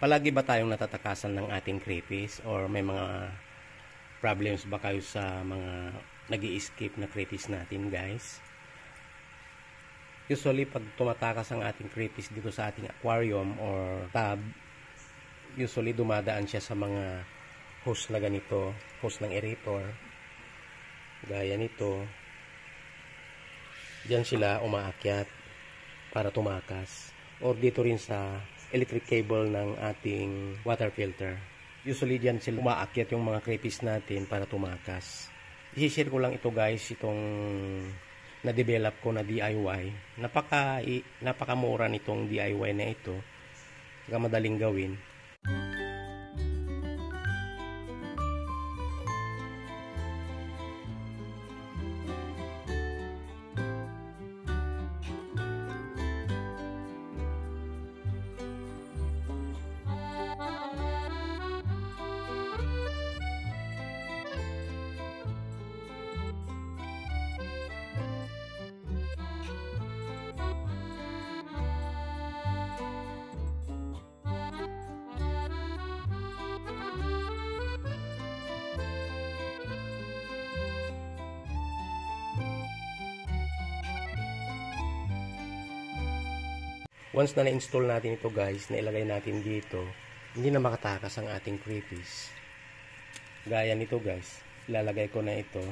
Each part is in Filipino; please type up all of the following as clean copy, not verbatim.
Palagi ba tayong natatakasan ng ating creepies or may mga problems ba kayo sa mga nag-i-escape na creepies natin, guys? Usually pag tumatakas ang ating creepies dito sa ating aquarium or tub, usually dumadaan siya sa mga hose na ganito, hose ng aerator, gaya nito. Diyan sila umaakyat para tumakas, or dito rin sa electric cable ng ating water filter. Usually diyan sila umaakyat yung mga creepies natin para tumakas. I-share ko lang ito, guys, itong na-develop ko na DIY. Napakamura nitong DIY na ito. Madaling gawin. Once na na-install natin ito, guys, na ilagay natin dito, hindi na makatakas ang ating creepies. Gaya nito, guys, ilalagay ko na ito,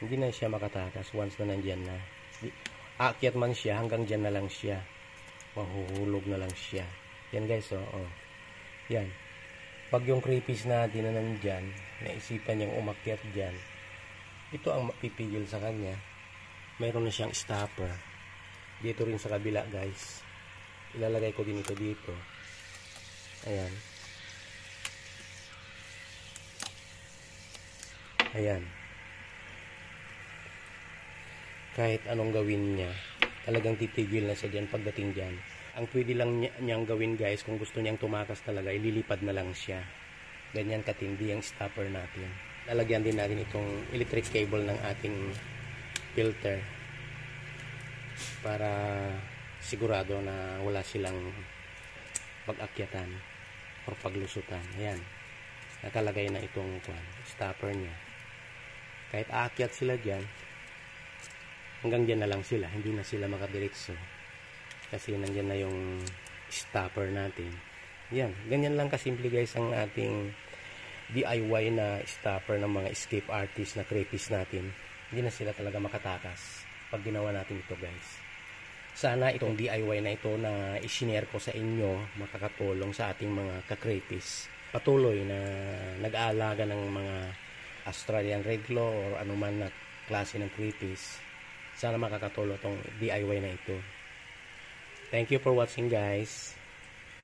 hindi na siya makatakas once na nandyan na. Aakyat man siya, hanggang dyan na lang siya. Mahuhulog na lang siya. Yan, guys, oh. Yan. Pag yung creepies natin na nandyan, naisipan niyang umakyat dyan, ito ang mapipigil sa kanya. Mayroon na siyang stopper. Dito rin sa kabila, guys. Ilalagay ko din ito dito. Ayan. Ayan. Kahit anong gawin niya, talagang titigil na siya dyan pagdating dyan. Ang pwede lang niyang gawin, guys, kung gusto niyang tumakas talaga, ililipad na lang siya. Ganyan katindi ang stopper natin. Lalagyan din natin itong electric cable ng ating filter para sigurado na wala silang pag-akyatan o paglusutan. Ayan, nakalagay na itong stopper niya. Kahit aakyat sila dyan, hanggang dyan na lang sila, hindi na sila makadiretso kasi nandyan na yung stopper natin. Yan, ganyan lang kasimple, guys, ang ating DIY na stopper ng mga escape artist na creepies natin. Hindi na sila talaga makatakas pag ginawa natin ito, guys. Sana itong DIY na ito na i-share ko sa inyo makakatulong sa ating mga ka-creepies. Patuloy na nag-aalaga ng mga Australian Red Claw or anuman na klase ng creepies. Sana makakatulong itong DIY na ito. Thank you for watching, guys.